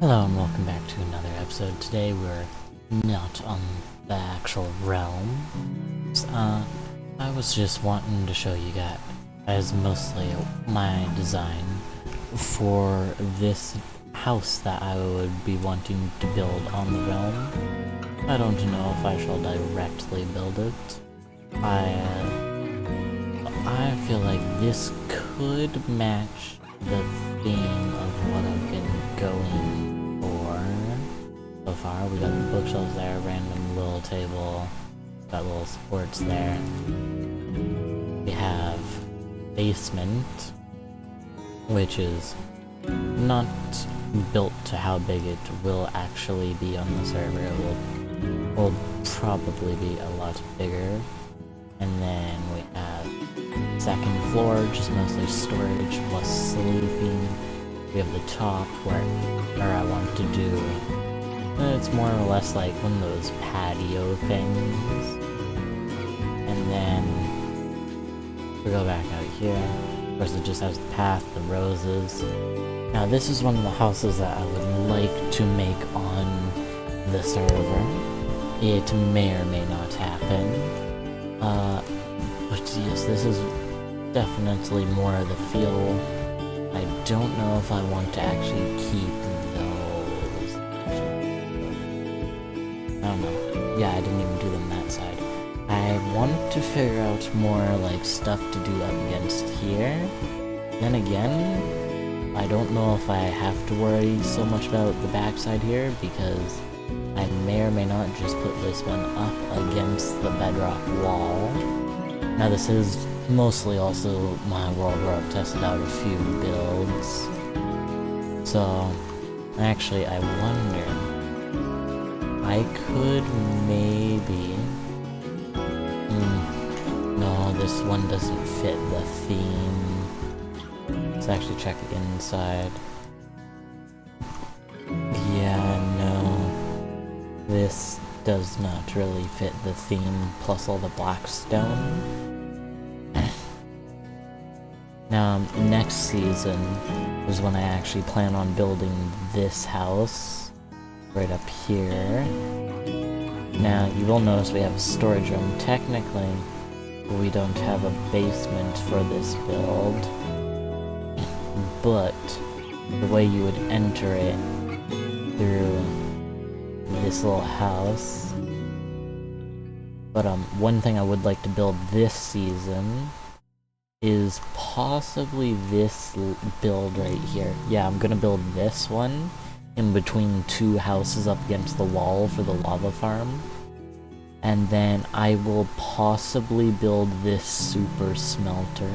Hello and welcome back to another episode. Today we're not on the actual realm. I was just wanting to show you guys mostly my design for this house that I would be wanting to build on the realm. I don't know if I shall directly build it. I feel like this could match the theme of what I've been going for so far. We got the bookshelves there, random little table, got little supports there. We have basement, which is not built to how big it will actually be on the server. It will probably be a lot bigger. And then we have second floor, just mostly storage plus sleeping. We have the top where I want to do, it's more or less like one of those patio things. And then we go back out here. Of course, it just has the path, the roses. Now this is one of the houses that I would like to make on the server. It may or may not happen. But yes, this is definitely more of the feel. I don't know if I want to actually keep those. I don't know. Yeah, I didn't even do them that side. I want to figure out more like stuff to do up against here. Then again, I don't know if I have to worry so much about the backside here because I may or may not just put this one up against the bedrock wall. Now this is mostly also my world where I've tested out a few builds. So, actually I wonder, I could maybe... no, this one doesn't fit the theme. Let's actually check the inside. Yeah, no. This does not really fit the theme, plus all the black stone. Now, next season is when I actually plan on building this house, right up here. Now, you will notice we have a storage room. Technically, we don't have a basement for this build, but the way you would enter it through this little house. But one thing I would like to build this season is possibly this build right here. Yeah, I'm gonna build this one in between two houses up against the wall for the lava farm. And then I will possibly build this super smelter.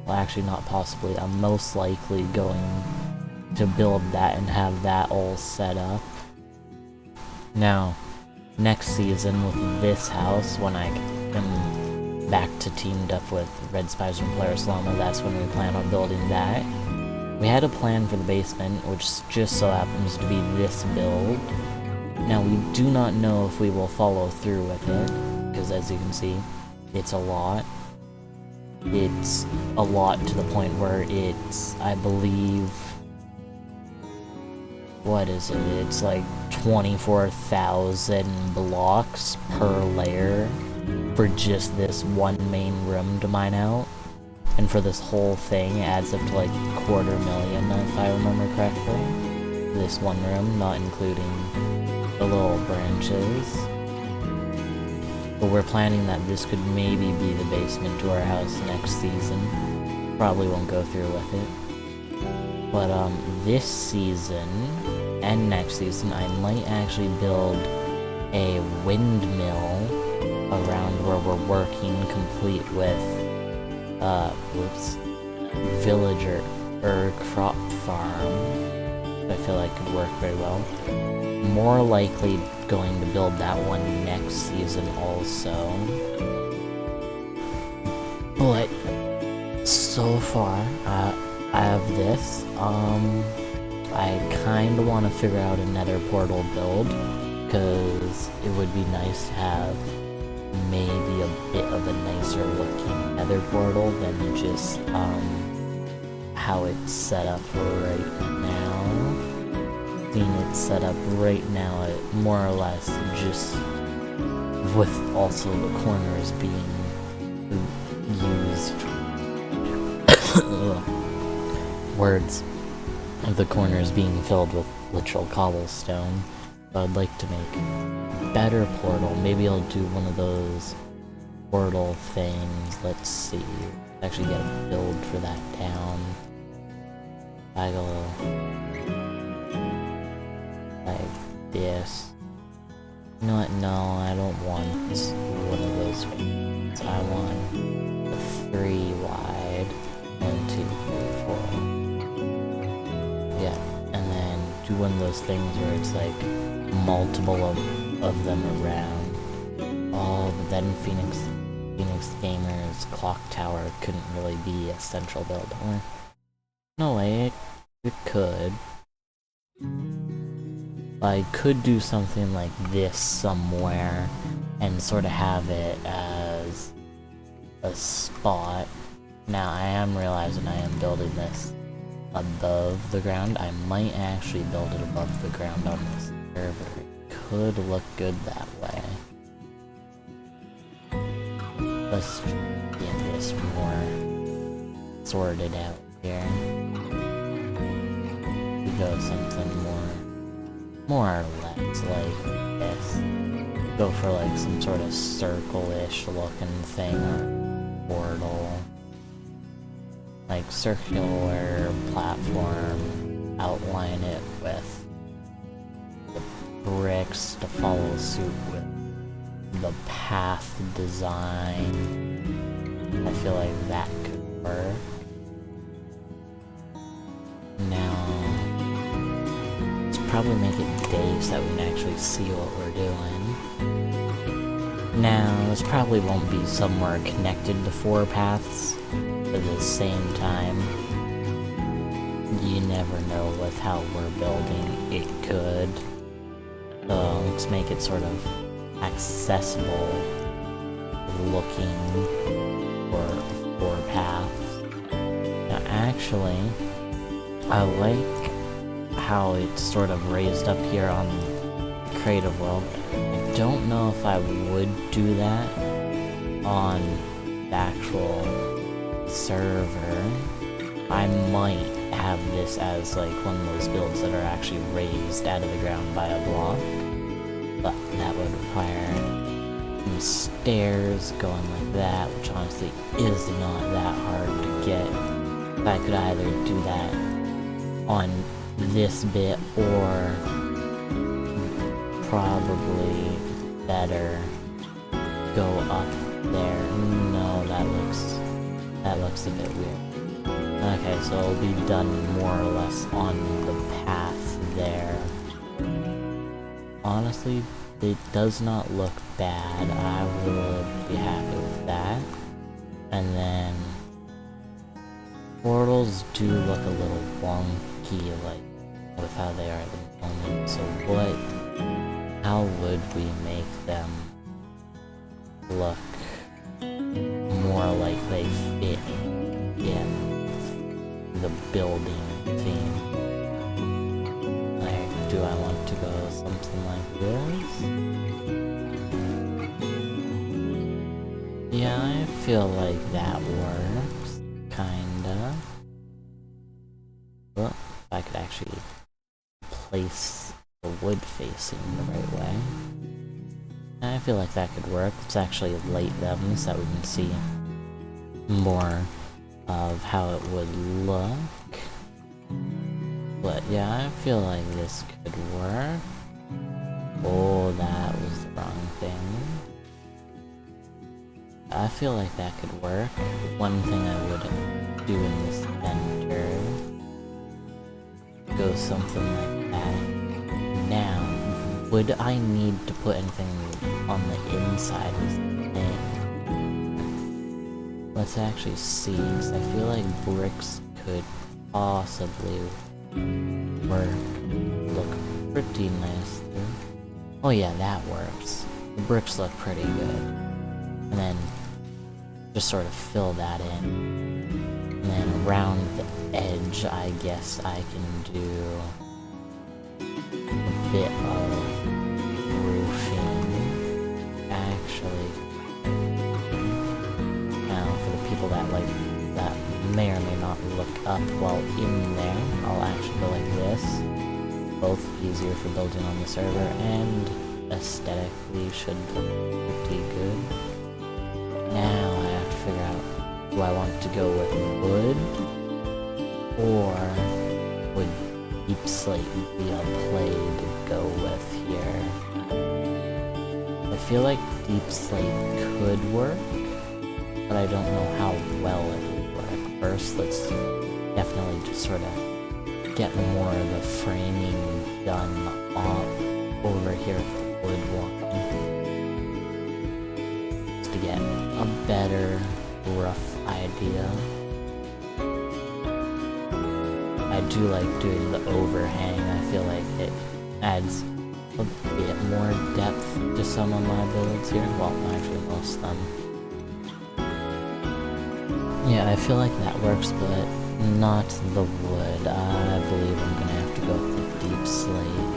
Well, actually not possibly, I'm most likely going to build that and have that all set up. Now, next season with this house, when I am back to teamed up with Red Spicer and Polaris Llama, that's when we plan on building that. We had a plan for the basement, which just so happens to be this build. Now, we do not know if we will follow through with it, because as you can see, it's a lot. It's a lot to the point where it's, I believe... what is it? It's like 24,000 blocks per layer for just this one main room to mine out. And for this whole thing, it adds up to like 250,000 if I remember correctly. This one room, not including the little branches. But we're planning that this could maybe be the basement to our house next season. Probably won't go through with it. But this season and next season, I might actually build a windmill around where we're working, complete with, villager or crop farm. I feel like could work very well. More likely going to build that one next season also. But so far, I have this. I kinda want to figure out a nether portal build, because it would be nice to have maybe a bit of a nicer looking nether portal than just how it's set up right now. seen it set up right now, it more or less just with also the corners being used. Words. The corners being filled with literal cobblestone. So I'd like to make a better portal. Maybe I'll do one of those portal things. Let's see. Actually get a build for that down. I go like this. You know what? No, I don't want one of those ones. I want a 3 wide. 1, 2, 3, 4. Yeah, and then do one of those things where it's like multiple of them around. Oh, but then Phoenix Gamer's clock tower couldn't really be a central build. Or no way, it could. I could do something like this somewhere and sort of have it as a spot. Now I am realizing I am building this above the ground. I might actually build it above the ground on this server. It could look good that way. Let's get this more sorted out here. We go something more or less like this. Go for like some sort of circle-ish looking thing or portal. Like circular platform, outline it with the bricks to follow suit with the path design. I feel like that could work. Now, let's probably make it day so that we can actually see what we're doing. Now, this probably won't be somewhere connected to 4 paths at the same time. You never know with how we're building. It could. So let's make it sort of accessible looking for 4 paths. Now actually, I like how it's sort of raised up here on Creative World. I don't know if I would do that on the actual server. I might have this as like one of those builds that are actually raised out of the ground by a block, but that would require some stairs going like that, which honestly is not that hard to get. I could either do that on this bit or probably better go up there. No, that looks a bit weird. Okay, so it'll be done more or less on the path there. Honestly, it does not look bad. I would be happy with that. And then portals do look a little wonky, like with how they are at the moment. So how would we make them look more like they fit in the building theme? Like, do I want to go something like this? Yeah, I feel like that works, kinda. Well, if I could actually place the wood facing the right way. I feel like that could work. Let's actually light them so that we can see more of how it would look. But yeah, I feel like this could work. Oh, that was the wrong thing. I feel like that could work. One thing I would do in this center, go something like that. Now, would I need to put anything on the inside of the thing? Let's actually see, because I feel like bricks could possibly work. Look pretty nice. Oh yeah, that works. The bricks look pretty good. And then just sort of fill that in. And then around the edge, I guess I can do bit of roofing, actually. Now, for the people that may or may not look up while in there, I'll actually go like this. Both easier for building on the server and aesthetically should look pretty good. Now I have to figure out, do I want to go with wood, or would deep slate be a play to go with here? I feel like deep slate could work, but I don't know how well it would work. First, let's definitely just sort of get more of the framing done over here at the wood one, just to get a better rough idea. I do like doing the overhang. I feel like it adds a bit more depth to some of my builds here. Well, actually most of them. Yeah, I feel like that works, but not the wood. I believe I'm gonna have to go with the deep slate.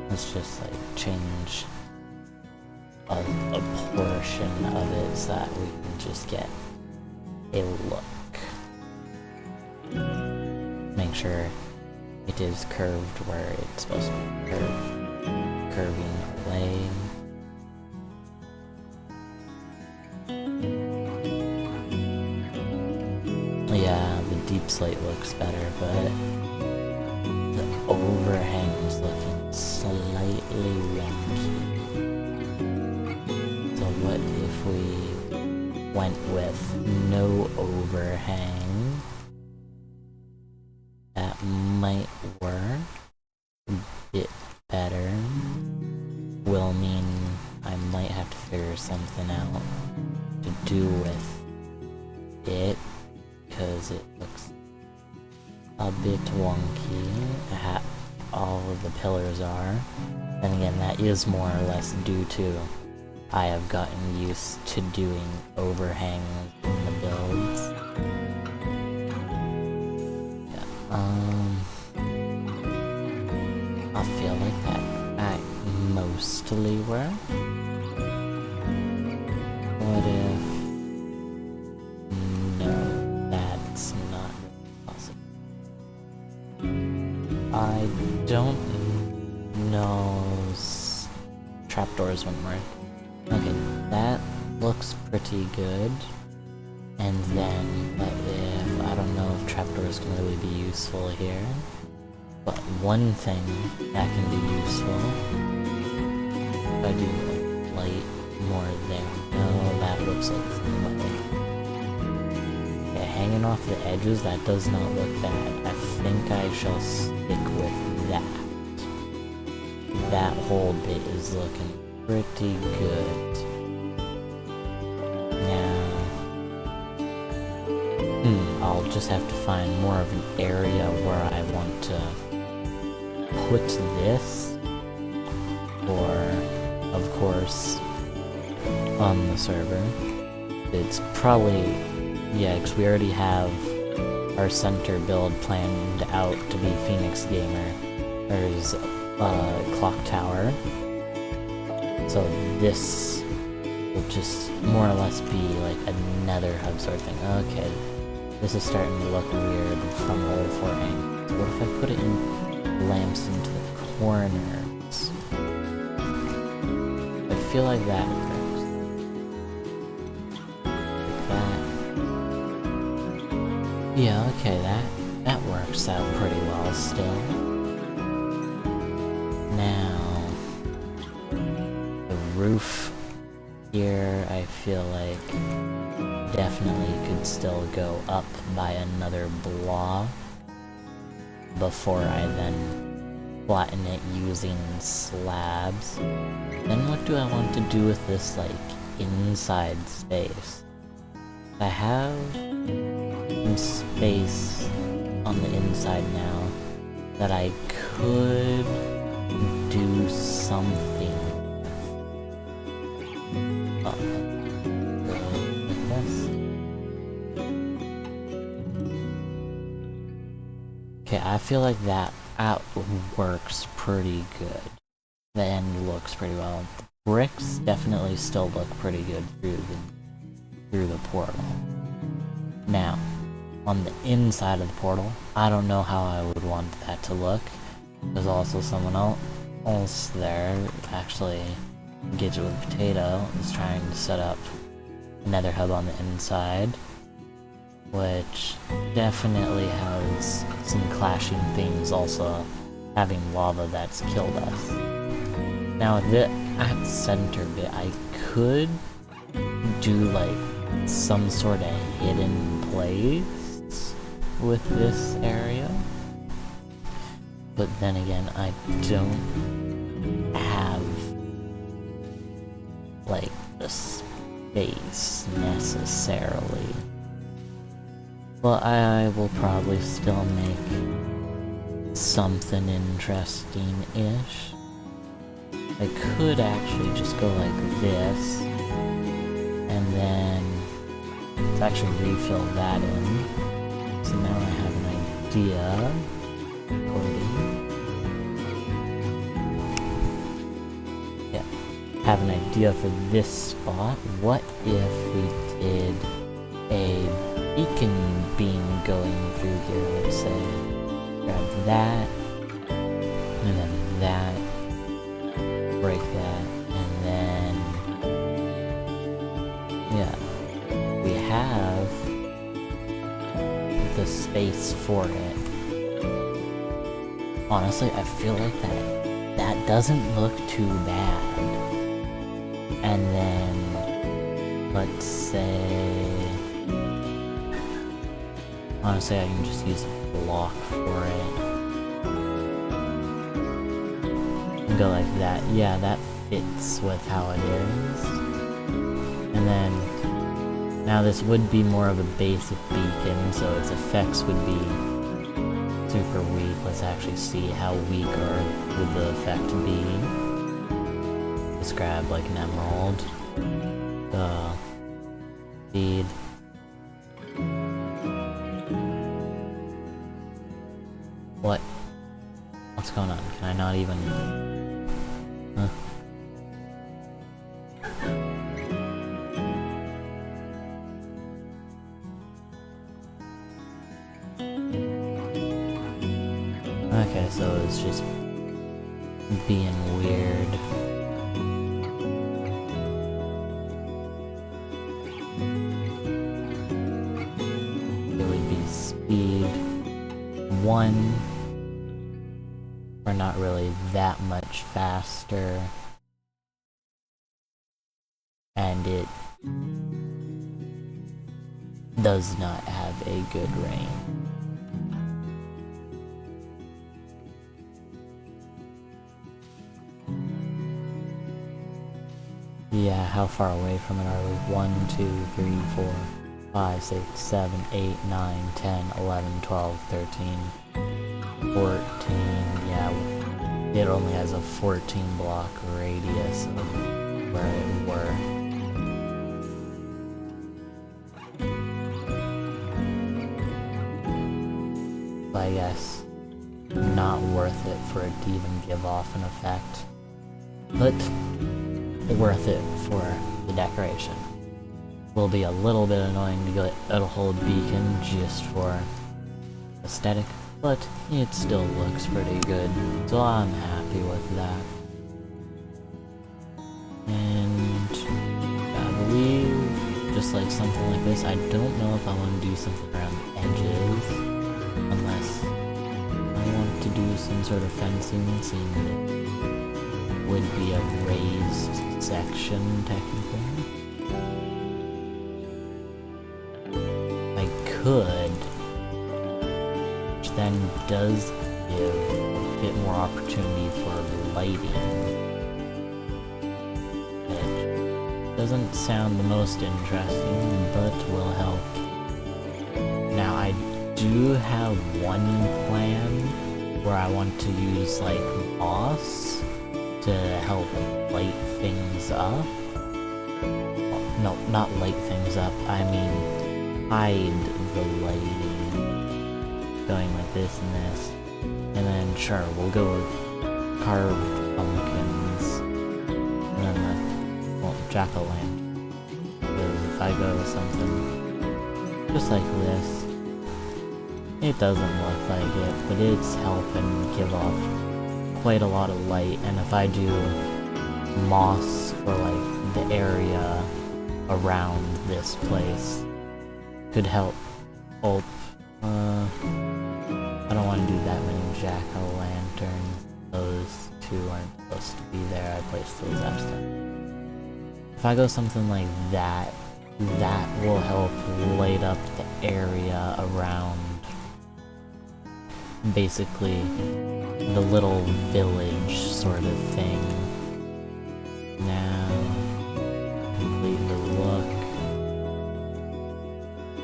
Let's just like change a portion of it so that we can just get a look. Make sure it is curved where it's supposed to be curving away. Yeah, the deep slate looks better, but the overhang is looking slightly wonky. So what if we went with no overhang? That might work a bit better. Will mean I might have to figure something out to do with it, because it looks a bit wonky. All of the pillars are. Then again, that is more or less due to I have gotten used to doing overhangs in the builds. Yeah, I feel like that mostly worked. What if... no, that's not possible. I don't know... trapdoors wouldn't work. Okay, that looks pretty good. And then, what if... I don't know if trapdoors can really be useful here. But one thing that can be useful... if I do light more there... no, that looks like it's in the way. Okay, hanging off the edges, that does not look bad. I think I shall stick with that. That whole bit is looking pretty good. Now... I'll just have to find more of an area where I want to put this. Or, of course, on the server. It's probably... yeah, because we already have our center build planned out to be Phoenix Gamer. There's Clock Tower. So this will just more or less be like a nether hub sort of thing. Okay, this is starting to look weird from all four angles. What if I put it in lamps into the corners? I feel like that works. Like that. Yeah, okay, that works out pretty well still. Now, the roof here, I feel like definitely could still go up by another block before I then flatten it using slabs. Then what do I want to do with this, like, inside space? I have some space on the inside now that I could do something like this. Okay, I feel like that works pretty good. The end looks pretty well. The bricks definitely still look pretty good through the portal. Now, on the inside of the portal, I don't know how I would want that to look. There's also someone else there, actually, Engage It with Potato, is trying to set up a nether hub on the inside, which definitely has some clashing things, also having lava that's killed us. Now at the center bit, I could do like some sort of hidden place with this area, but then again, I don't have like the space necessarily. But I will probably still make something interesting-ish. I could actually just go like this, and then to actually refill that in. So now I have an idea. Yeah, have an idea for this spot. What if we did a beacon beam going through here, let's say. Grab that, and then that, break that, and then, yeah, we have the space for it. Honestly, I feel like that doesn't look too bad. And then, let's say, honestly, I can just use a block for it. And go like that. Yeah, that fits with how it is. And then, now this would be more of a basic beacon, so its effects would be super weak. Let's actually see how weak would the effect be. Let's grab like an emerald. Feed. What? What's going on? Can I not even... Huh. Okay, so it's just being weird. It would be speed 1. We're not really that much faster. And it does not have a good range. Yeah, how far away from it are we? 1, 2, 3, 4, 5, 6, 7, 8, 9, 10, 11, 12, 13, 14, yeah, it only has a 14 block radius of where it were. But I guess not worth it for it to even give off an effect. But worth it for the decoration. Will be a little bit annoying to get a whole beacon just for aesthetic, but it still looks pretty good, so I'm happy with that. And I believe just like something like this, I don't know if I want to do something around the edges, unless I want to do some sort of fencing, seeing it would be a raised section technically. I could, which then does give a bit more opportunity for lighting, which doesn't sound the most interesting, but will help. Now I do have one plan where I want to use like moss to help light things up. No, not light things up, I mean hide the lighting. Going like this and this. And then, sure, we'll go with carved pumpkins. And then jack-o'-lantern. Because if I go with something just like this, it doesn't look like it, but it's helping give off quite a lot of light. And if I do moss for like the area around this place, could help. I don't want to do that many jack-o'-lanterns. Those two aren't supposed to be there. I placed those after. If I go something like that, that will help light up the area around basically the little village sort of thing. Now, complete the look.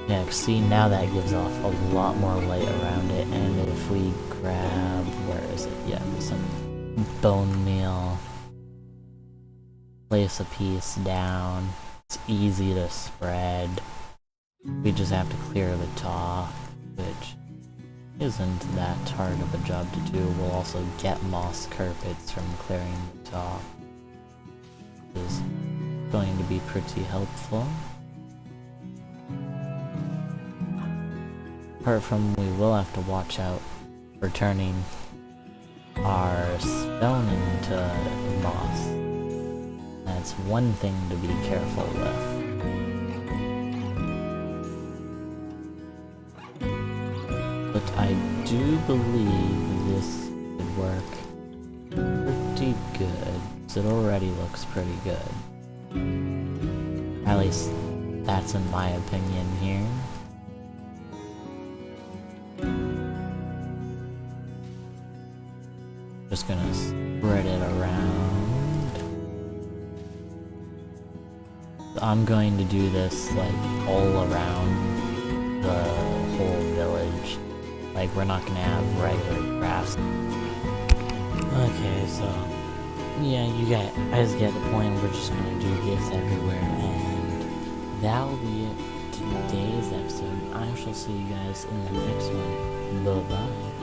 Yeah, see, now that gives off a lot more light around it, and if we grab, where is it? Yeah, some bone meal. Place a piece down. It's easy to spread. We just have to clear the top, which isn't that hard of a job to do. We'll also get moss carpets from clearing the top, which is going to be pretty helpful. Apart from, we will have to watch out for turning our stone into moss. That's one thing to be careful with. But I do believe this could work pretty good. So it already looks pretty good. At least that's in my opinion here. Just gonna spread it around. I'm going to do this like all around the whole village. Like, we're not gonna have regular grass. Okay, so yeah, you guys get the point. We're just gonna do this everywhere, and that'll be it for today's episode. I shall see you guys in the next one. Bye bye.